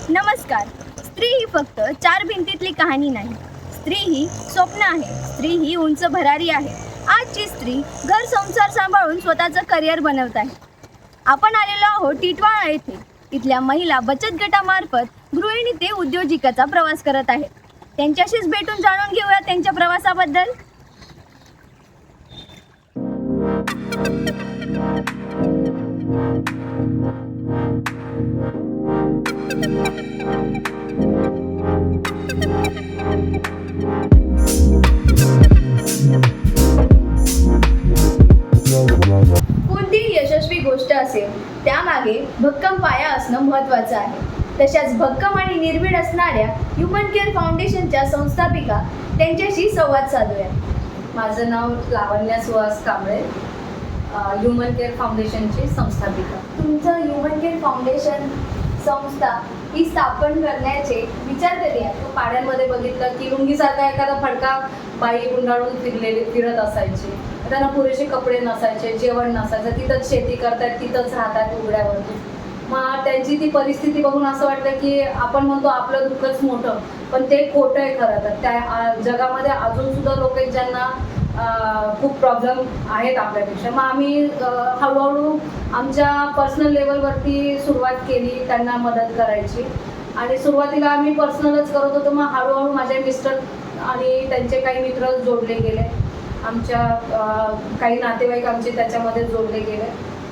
नमस्कार. स्त्री ही फक्त चार भिंतीतली कहाणी नाही. स्त्री ही स्वप्न आहे. स्त्री ही उंच भरारी आहे. आजची स्त्री घर संसार सांभाळून स्वतःचं करिअर बनवत आहे. आपण आलेलो आहोत टिटवाळा येथे. इथल्या महिला बचत गटामार्फत गृहिणी ते उद्योजिकाचा प्रवास करत आहेत. त्यांच्याशीच भेटून जाणून घेऊया त्यांच्या प्रवासाबद्दल. कोणतीही यशस्वी गोष्ट असेल त्यामागे भक्कम पाया असणं महत्त्वाचं आहे. तशाच भक्कम आणि निर्भीड असणाऱ्या ह्युमन केअर फाउंडेशनच्या संस्थापिका त्यांच्याशी संवाद साधूया. माझं नाव लावण्या सुहास कांबळे, ह्युमन केअर फाउंडेशनची संस्थापिका. तुमचं ह्युमन केअर फाउंडेशन संस्था ही स्थापन करण्याचे विचार कधी आले? पाड्यांमध्ये बघितलं की लुंगीसारखा एखादा फडका बाई गुंडाळून फिरत असायची. त्यांना पुरेसे कपडे नसायचे, जेवण नसायचं, तिथंच शेती करतात, तिथंच राहतात उघड्यावरती. मग त्यांची ती परिस्थिती बघून असं वाटलं की आपण म्हणतो आपलं दुःखच मोठं, पण ते खोटं आहे खरं तर. त्या जगामध्ये अजून सुद्धा लोक आहेत ज्यांना खूप प्रॉब्लेम आहेत आपल्यापेक्षा. मग आम्ही हळूहळू आमच्या पर्सनल लेवलवरती सुरुवात केली त्यांना मदत करायची. आणि सुरुवातीला आम्ही पर्सनलच करत होतो. मग हळूहळू माझे मिस्टर आणि त्यांचे काही मित्र जोडले गेले. आमच्या काही नातेवाईक आमचे त्याच्यामध्ये जोडले गेले.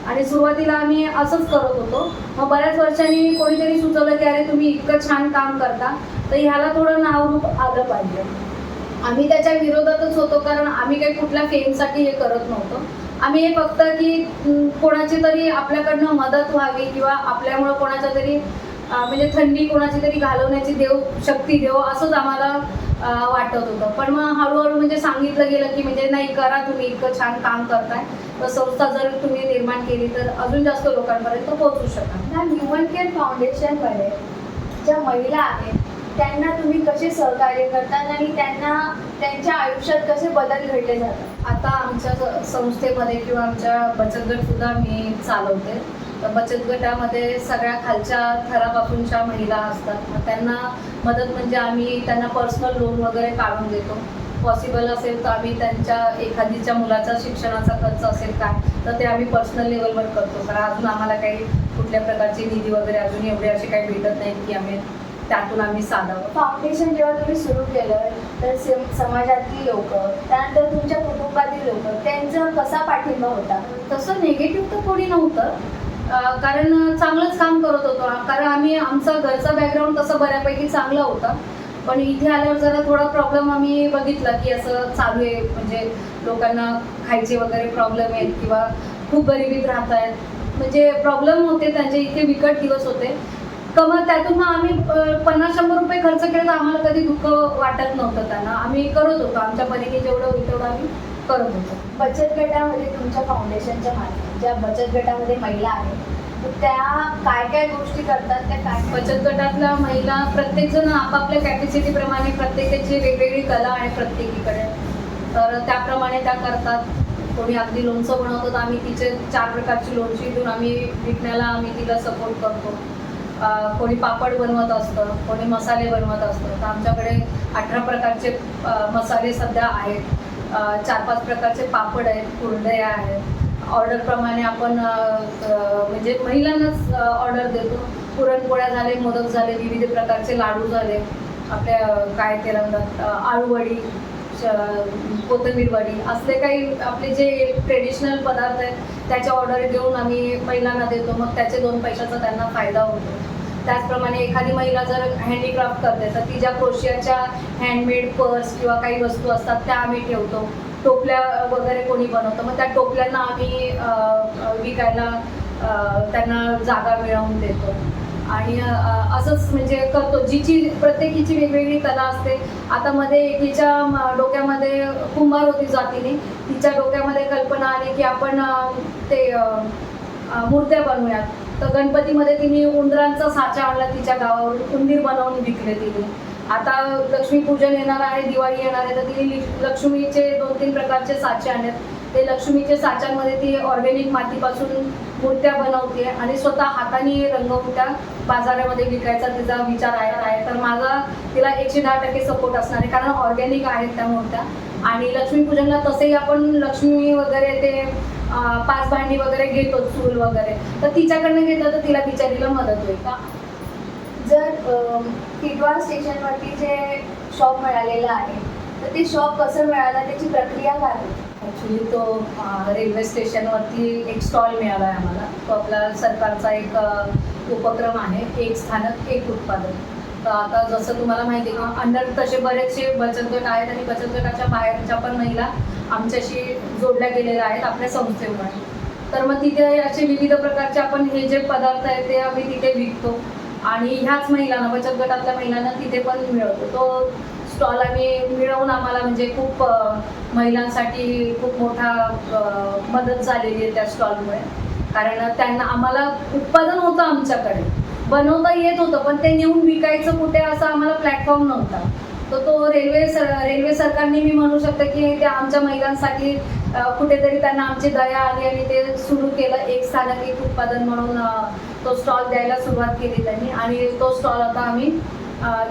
आणि सुरुवातीला आम्ही असंच करत होतो. मग बऱ्याच वर्षांनी कोणीतरी सुचवलं की अरे तुम्ही इतकं छान काम करता तर ह्याला थोडं नावरूप आलं पाहिजे. आम्ही त्याच्या विरोधातच होतो, कारण आम्ही काही कुठल्या फेमसाठी हे करत नव्हतो. आम्ही हे फक्त की कोणाची तरी आपल्याकडनं मदत व्हावी किंवा आपल्यामुळं कोणाच्या तरी म्हणजे थंडी कोणाची तरी घालवण्याची शक्ती देव असंच आम्हाला वाटत होतं. पण मग हळूहळू म्हणजे सांगितलं गेलं की म्हणजे नाही करा, तुम्ही इतकं छान काम करताय तर संस्था जर तुम्ही निर्माण केली तर अजून जास्त लोकांपर्यंत पोहोचू शकाल. ह्युमन केअर फाउंडेशनमध्ये ज्या महिला आहेत त्यांना तुम्ही कसे सहकार्य करतात आणि त्यांना त्यांच्या आयुष्यात कसे बदल घडले जातात? आता आमच्या संस्थेमध्ये किंवा आमच्या बचत गट सुद्धा मी चालवते. तर बचत गटामध्ये सगळ्या खालच्या थरापासूनच्या महिला असतात. मग त्यांना मदत म्हणजे आम्ही त्यांना पर्सनल लोन वगैरे काढून देतो. पॉसिबल असेल तर आम्ही त्यांच्या एखादीच्या मुलाचा शिक्षणाचा खर्च असेल काय तर ते आम्ही पर्सनल लेवलवर करतो. कारण अजून आम्हाला काही कुठल्या प्रकारची निधी वगैरे अजून एवढे असे काही भेटत नाहीत की आम्ही त्यातून आम्ही साधावं. फाउंडेशन जेव्हा तुम्ही सुरू केलं तर समाजातली लोक, त्यानंतर तुमच्या कुटुंबातील लोक, त्यांचा कसा पाठिंबा होता? तसं निगेटिव्ह तर कोणी नव्हतं, कारण चांगलंच काम करत होतो. कारण आमचा घरचा बॅकग्राऊंड तसं बऱ्यापैकी चांगला होता. पण इथे आल्यावर जरा थोडा प्रॉब्लेम आम्ही बघितला की असं चालू आहे, म्हणजे लोकांना खायचे वगैरे प्रॉब्लेम आहेत किंवा खूप गरिबीत राहत आहेत, म्हणजे प्रॉब्लेम होते त्यांचे. इतके बिकट दिवस होते. मग त्यातून मग आम्ही 50-100 रुपये खर्च केले तर आम्हाला कधी दुःख वाटत नव्हतं. त्यांना आम्ही करत होतो आमच्या परीने जेवढं होईल तेवढं आम्ही करत होतो. बचत गटामध्ये तुमच्या फाउंडेशनच्या मार्फत ज्या बचत गटामध्ये महिला आहेत त्या काय काय गोष्टी करतात? त्या काय? बचत गटातल्या महिला प्रत्येकजण आपापल्या कॅपॅसिटीप्रमाणे प्रत्येकाची वेगवेगळी कला आहे प्रत्येकीकडे, तर त्याप्रमाणे त्या करतात. कोणी अगदी लोणचं बनवतो तर आम्ही तिचे 4 प्रकारची लोणची देऊन आम्ही विकण्याला आम्ही तिला सपोर्ट करतो. कोणी पापड बनवत असतं, कोणी मसाले बनवत असतं. तर आमच्याकडे 18 प्रकारचे मसाले सध्या आहेत, 4-5 प्रकारचे पापड आहेत, कुरडया आहेत. ऑर्डरप्रमाणे आपण म्हणजे महिलांनाच ऑर्डर देतो. पुरणपोळ्या झाले, मोदक झाले, विविध प्रकारचे लाडू झाले, आपल्या काय ते रंगात आळूवडी, कोथिंबीर वडी, असले काही आपले जे ट्रेडिशनल पदार्थ आहेत त्याच्या ऑर्डर घेऊन आम्ही महिलांना देतो. मग त्याचे 2 पैशाचा त्यांना फायदा होतो. त्याचप्रमाणे एखादी महिला जर हँडीक्राफ्ट करते तर ती ज्या क्रोशियाच्या हँडमेड पर्स किंवा काही वस्तू असतात त्या आम्ही ठेवतो. टोपल्या वगैरे कोणी बनवतं मग त्या टोपल्यांना आम्ही विकायला त्यांना जागा मिळवून देतो. आणि असंच म्हणजे करतो. जिची प्रत्येकीची वेगवेगळी कला असते. आता मध्ये एकीच्या डोक्यामध्ये कुंभार होती जातीने, तिच्या डोक्यामध्ये कल्पना आली की आपण ते मूर्त्या बनवूयात. तर गणपतीमध्ये तिने उंदरांचा साचा आणला, तिच्या गावावरून उंदीर बनवून विकले तिने. आता लक्ष्मीपूजन येणार आहे, दिवाळी येणार आहे, तर तिने लक्ष्मीचे 2-3 प्रकारचे साचे आणले. ते लक्ष्मीच्या साच्यांमध्ये ती ऑर्गॅनिक मातीपासून मूर्त्या बनवते आणि स्वतः हाताने रंगवून त्या बाजारामध्ये विकायचा तिचा विचार आहे. तर माझा तिला 110% सपोर्ट असणार आहे, कारण ऑर्गॅनिक आहेत त्या मूर्त्या. आणि लक्ष्मीपूजनला तसेही आपण लक्ष्मी वगैरे ते पाच भांडी वगैरे घेतो, चूल वगैरे, तर तिच्याकडनं घेतलं तर तिला बिचारीला मदत होईल का. जर टिटवाळा स्टेशनवरती जे शॉप मिळालेलं आहे तर ते शॉप कसं मिळालं, त्याची प्रक्रिया काय होती? ॲक्च्युली तो रेल्वे स्टेशनवरती एक स्टॉल मिळाला आहे आम्हाला. तो आपला सरकारचा एक उपक्रम आहे, एक स्थानक एक उत्पादन. तर आता जसं तुम्हाला माहिती आहे का, अंडर तसे बरेचसे बचत गट आहेत आणि बचत गटाच्या बाहेरच्या पण महिला आमच्याशी जोडल्या गेलेल्या आहेत आपल्या संस्थेमुळे. तर मग तिथे असे विविध प्रकारचे आपण हे जे पदार्थ आहेत ते आम्ही तिथे विकतो आणि ह्याच महिलांना, बचत गटातल्या महिलांना तिथे पण मिळवतो. तो स्टॉल आम्ही मिळवून आम्हाला म्हणजे खूप महिलांसाठी खूप मोठा मदत झालेली आहे त्या स्टॉलमुळे. कारण त्यांना आम्हाला उत्पादन होतं आमच्याकडे, बनवता येत होतं, पण ते नेऊन विकायचं कुठे असं आम्हाला प्लॅटफॉर्म नव्हता. तर तो रेल्वे सरकारने मी म्हणू शकते की त्या आमच्या महिलांसाठी कुठेतरी त्यांना आमची दया आली आणि ते सुरू केलं, एक स्थानक एक उत्पादन म्हणून तो स्टॉल द्यायला सुरुवात केली त्यांनी. आणि तो स्टॉल आता आम्ही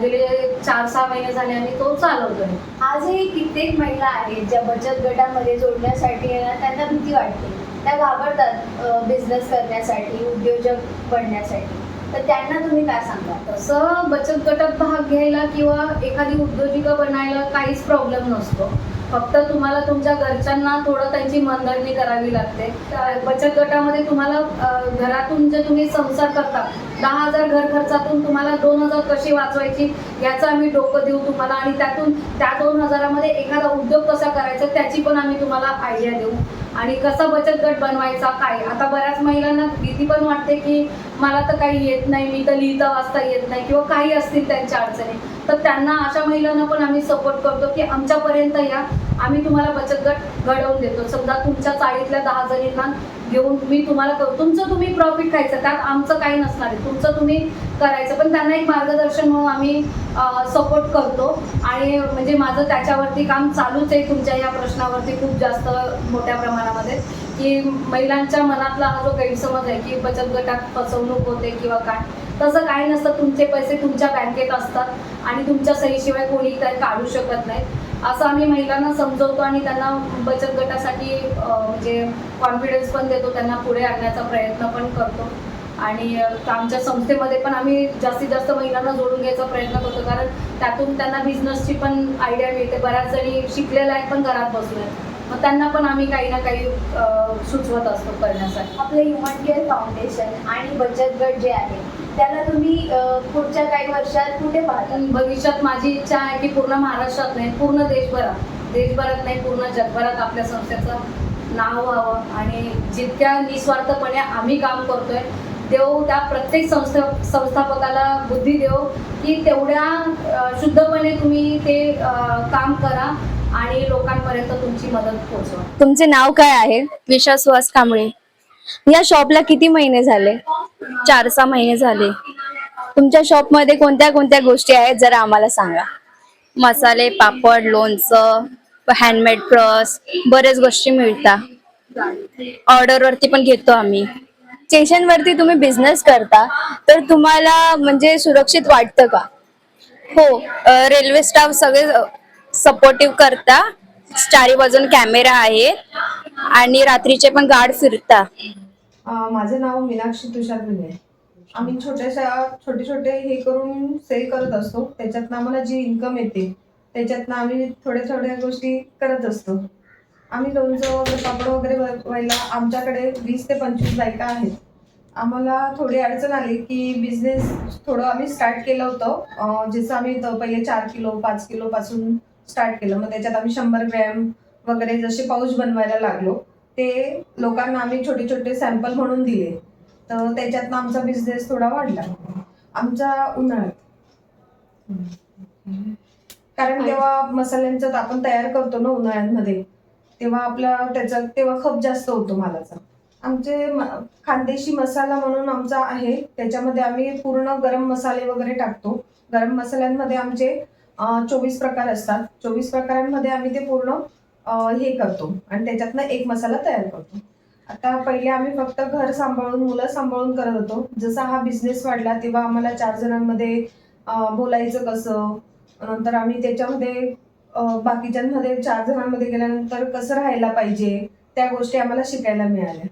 गेले 4-6 महिने झाले आणि तो चालवतोय. आजही कित्येक महिला आहेत ज्या बचत गटामध्ये जोडण्यासाठी आहे ना, त्यांना भीती वाटते, त्या घाबरतात बिझनेस करण्यासाठी, उद्योजक बनण्यासाठी. तर त्यांना तुम्ही काय सांगा? तसं बचत गटात भाग घ्यायला किंवा एखादी उद्योजिका बनायला काहीच प्रॉब्लेम नसतो. फक्त तुम्हाला तुमच्या घरच्यांना थोडं त्यांची मनधरणी करावी लागते. बचत गटामध्ये तुम्हाला घरातून जे तुम्ही संसार करता, 10,000 घर खर्चातून तुम्हाला 2,000 कशी वाचवायची याचं आम्ही डोकं देऊ तुम्हाला. आणि त्यातून त्या 2,000मध्ये एखादा उद्योग कसा करायचा त्याची पण आम्ही तुम्हाला आयडिया देऊ. आणि कसा बचत गट बनवायचा काय. आता बऱ्याच महिलांना भीती पण वाटते की मला तर काही येत नाही, मी तर लिहिता वाचता येत नाही किंवा काही असतील त्यांच्या अडचणी, तर त्यांना अशा महिलांना पण आम्ही सपोर्ट करतो की आमच्यापर्यंत या, आम्ही तुम्हाला बचत गट घडवून देतो. समजा तुमच्या चाळीतल्या 10 जणींना घेऊन मी तुम्हाला तुमचं तुम्ही प्रॉफिट खायचं, त्यात आमचं काही नसणार आहे, तुमचं तुम्ही करायचं. पण त्यांना एक मार्गदर्शन म्हणून आम्ही सपोर्ट करतो. आणि म्हणजे माझं त्याच्यावरती काम चालूच आहे तुमच्या या प्रश्नावरती खूप जास्त मोठ्या प्रमाणामध्ये, की महिलांच्या मनातला हा जो गैरसमज आहे की बचत गटात फसवणूक होते किंवा काय, तसं काही नसतं. तुमचे पैसे तुमच्या बँकेत असतात आणि तुमच्या सहीशिवाय कोणी काही काढू शकत नाही, असं आम्ही महिलांना समजवतो. आणि त्यांना बचत गटासाठी म्हणजे कॉन्फिडन्स पण देतो, त्यांना पुढे आणण्याचा प्रयत्न पण करतो. आणि आमच्या संस्थेमध्ये पण आम्ही जास्तीत जास्त महिलांना जोडून घ्यायचा प्रयत्न करतो, कारण त्यातून त्यांना बिझनेसची पण आयडिया मिळते. बऱ्याच जणी शिकलेल्या आहेत पण घरात बसल्या आहेत, मग त्यांना पण आम्ही काही ना काही सुचवत असतो करण्यासाठी. आपलं ह्युमन केअर फाउंडेशन आणि बचत गट जे आहे त्याला तुम्ही पुढच्या काही वर्षात कुठे पाहता? भविष्यात माझी इच्छा आहे की पूर्ण महाराष्ट्रात नाही, पूर्ण देशभरात नाही, पूर्ण जगभरात आपल्या संस्थेचं नाव व्हावं. आणि जितक्या निस्वार्थपणे आम्ही काम करतोय, देव त्या प्रत्येक संस्थापकाला बुद्धी देव की तेवढ्या शुद्धपणे तुम्ही ते काम करा आणि लोकांपर्यंत तुमची मदत पोहोचवा. तुमचे नाव काय आहे? विश्वास सुहास कांबळे. या शॉपला किती महिने झाले? 4-6 महिने झाले. तुमच्या शॉपमध्ये कोणत्या कोणत्या गोष्टी आहेत जरा आम्हाला सांगा. मसाले, पापड, लोणचं, हँडमेड ब्रश, बरेच गोष्टी मिळतात. ऑर्डरवरती पण घेतो आम्ही. स्टेशनवरती तुम्ही बिझनेस करता तर तुम्हाला म्हणजे सुरक्षित वाटतं का? हो, रेल्वे स्टाफ सगळे सपोर्टिव्ह करता. चारी बाजून कॅमेरा आहे आणि रात्रीचे पण गार्ड फिरता. माझं नाव मीनाक्षी तुषार भिने. आम्ही छोटे छोटे हे करून सेल करत असतो. त्याच्यातनं आम्हाला जी इन्कम येते त्याच्यातनं आम्ही थोड्या गोष्टी करत असतो. आम्ही लोणचं वगैरे, पापड वगैरे व्हायला आमच्याकडे 20 ते 25 बायका आहेत. आम्हाला थोडी अडचण आली की बिझनेस थोडं आम्ही स्टार्ट केलं होतं. जसं आम्ही पहिले 4 किलो 5 किलो पासून स्टार्ट केलं. मग त्याच्यात आम्ही 100 ग्रॅम वगैरे जसे पाऊच बनवायला लागलो, ते लोकांना आम्ही छोटे छोटे सॅम्पल म्हणून दिले. तर त्याच्यातनं आमचा बिझनेस थोडा वाढला. आमचा उन्हाळ्यात, कारण तेव्हा मसाल्यांचं आपण तयार करतो ना उन्हाळ्यांमध्ये, तेव्हा आपला तेव्हा खप जास्त होतो मालाचा. आमचे खानदेशी मसाला म्हणून आमचा आहे, त्याच्यामध्ये आम्ही पूर्ण गरम मसाले वगैरे टाकतो. गरम मसाल्यांमध्ये आमचे 24 प्रकार असतात. 24 प्रकारांमध्ये आम्ही ते पूर्ण हे करतो आणि त्याच्यातनं एक मसाला तयार करतो. आता पहिले आम्ही फक्त घर सांभाळून मुलं सांभाळून करत होतो. जसा हा बिझनेस वाढला तेव्हा आम्हाला 4 जणांमध्ये बोलायचं कसं, नंतर आम्ही त्याच्यामध्ये बाकीच्यांमध्ये 4 जणांमध्ये गेल्यानंतर कसं राहायला पाहिजे त्या गोष्टी आम्हाला शिकायला मिळाल्या.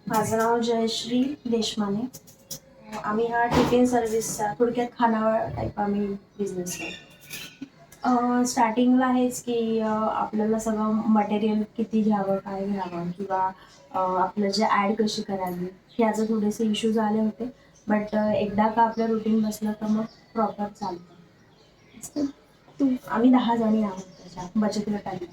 माझं नाव जयश्री देशमाने. आम्ही हा टिफिन सर्व्हिसचा थोडक्यात खानावळ टाईप आम्ही बिझनेस करतो. स्टार्टिंगला हेच की आपल्याला सगळं मटेरियल किती घ्यावं, काय घ्यावं किंवा आपलं जे ॲड कशी करावी ह्याचे थोडेसे इश्यूज आले होते. बट एकदा का आपलं रुटीन बसलं तर मग प्रॉपर चालतं. आम्ही 10 जणी आहोत त्याच्या बचत गटात.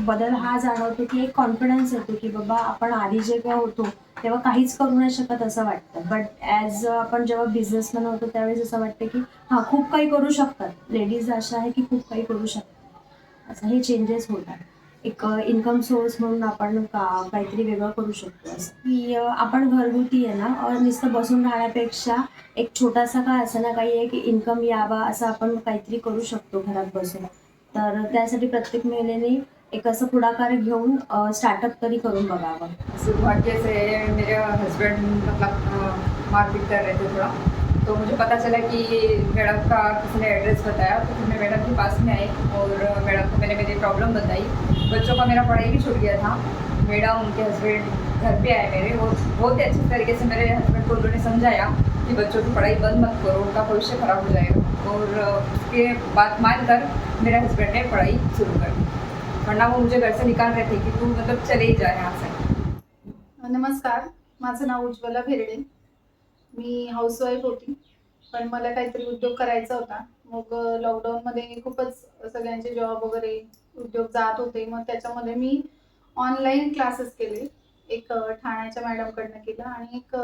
बदल हा जाणवतो की एक कॉन्फिडन्स येतो की बाबा आपण आधी जेव्हा होतो तेव्हा काहीच करू नाही शकत असं वाटतं. बट ॲज आपण जेव्हा बिझनेसमॅन होतो त्यावेळेस असं वाटतं की हां खूप काही करू शकतात, लेडीज अशा आहे की खूप काही करू शकतात. असं हे चेंजेस होतात. एक इन्कम सोर्स म्हणून आपण काहीतरी वेगळं करू शकतो. असं की आपण घरगुती आहे ना नुसतं बसून राहण्यापेक्षा एक छोटासा का असं ना काही एक इन्कम यावा असं आपण काहीतरी करू शकतो घरात बसून. तर त्यासाठी प्रत्येक महिलेने एक असं पुढाकार घेऊन स्टार्टअप तरी करून बघावं. दुर्भाग्य से मेरे हस्बैंड मतलब मारपीट कर रहे थे थोड़ा, तो मुझे पता चला कि मैडम का किसी ने एड्रेस बताया, तो फिर मैं मैडम के पास में आई और मैडम को मैंने मेरी प्रॉब्लम बताई. बच्चों का मेरा पढ़ाई भी छूट गया था. मैडम उनके हस्बैंड घर पे आए मेरे और बहुत ही अच्छे तरीके से मेरे हस्बैंड को उन्होंने समझाया कि बच्चों की पढ़ाई बंद मत करो, उनका भविष्य खराब हो जाएगा. और उसके बात मानकर मेरे हस्बैंड ने पढ़ाई शुरू कर दी, वरना वो मुझे घर से निकाल रहे थे कि तू मतलब चले ही जा यहाँ से. नमस्कार, माझं नाव उज्ज्वला भेरडे. मी हाऊसवाईफ होती, पण मला काहीतरी उद्योग करायचा होता. मग लॉकडाऊनमध्ये खूपच सगळ्यांचे जॉब वगैरे उद्योग जात होते. मग त्याच्यामध्ये मी ऑनलाईन क्लासेस केले. एक ठाण्याच्या मॅडमकडनं केलं आणि एक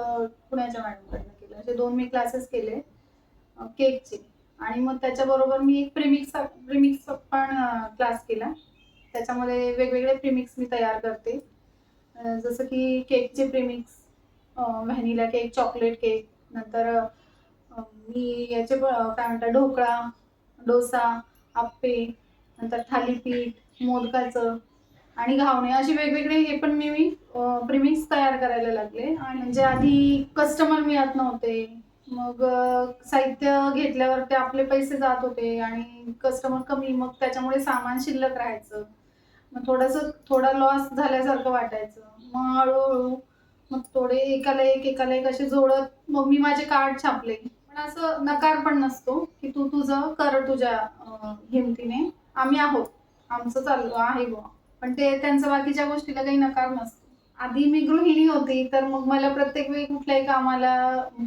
पुण्याच्या मॅडमकडनं केलं. असे 2 मी क्लासेस केले केकचे. आणि मग त्याच्याबरोबर मी एक प्रीमिक्स पण क्लास केला. त्याच्यामध्ये वेगवेगळे प्रीमिक्स मी तयार करते. जसं की केकचे premix, vanilla cake, chocolate cake, नंतर मी याचे काय म्हणतात ढोकळा, डोसा, आप्पे, नंतर थालीपीठ, मोदकाचं आणि घावणे असे वेगवेगळे हे पण मी प्रीमिक्स तयार करायला लागले. आणि म्हणजे आधी कस्टमर मिळत नव्हते. मग साहित्य घेतल्यावर ते आपले पैसे जात होते आणि कस्टमर कमी, मग त्याच्यामुळे सामान शिल्लक राहायचं. मग थोडा लॉस झाल्यासारखं वाटायचं. मग हळूहळू मग एकाला एक असे जोडत मग मी माझे कार्ड छापले. पण असं नकार पण नसतो की तू तुझं कर तुझ्या हिमतीने, आम्ही आहोत, आमचं चालू आहे बुवा. पण ते त्यांचं बाकीच्या गोष्टीला काही नकार नसतो. आधी मी गृहिणी होती तर मग मला प्रत्येक वेळी कुठल्याही कामाला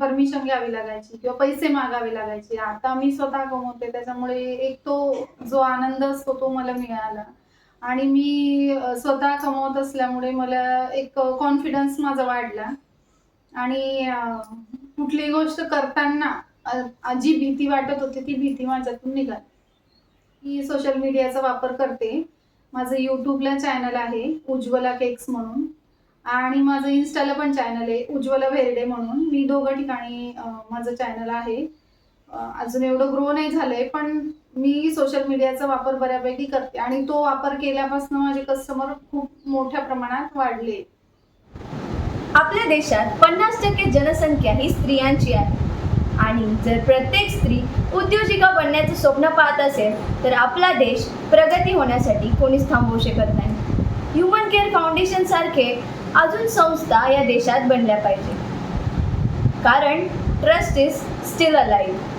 परमिशन घ्यावी लागायची किंवा पैसे मागावे लागायचे. आता मी स्वतः कमवते त्याच्यामुळे एक तो जो आनंद असतो तो मला मिळाला. आणि मी स्वतः कमवत असल्यामुळे मला एक कॉन्फिडन्स माझा वाढला. आणि कुठलीही गोष्ट करताना जी भीती वाटत होती ती भीती माझ्यातून निघाली. मी सोशल मीडियाचा वापर करते. माझं यूट्यूबला चॅनल आहे उज्ज्वला केक्स म्हणून, आणि माझं इन्स्टाला पण चॅनल आहे उज्ज्वला भेरडे म्हणून. मी 2 ठिकाणी माझं चॅनल आहे. अजून एवढं ग्रो नाही झालंय, पण मी सोशल मीडियाचा वापर बऱ्यापैकी करते आणि तो वापर केल्यापासून माझे कस्टमर खूप मोठ्या प्रमाणात वाढले. आपल्या देशात 50% जनसंख्या ही स्त्रियांची आहे. आणि जर प्रत्येक स्त्री उद्योजिका बनण्याचं स्वप्न पाहत असेल तर आपला देश प्रगती होण्यासाठी कोणीच थांबवू शकत नाही. ह्युमन केअर फाउंडेशन सारखे अजून संस्था या देशात बनल्या पाहिजे, कारण ट्रस्ट इज स्टील अलाइव्ह.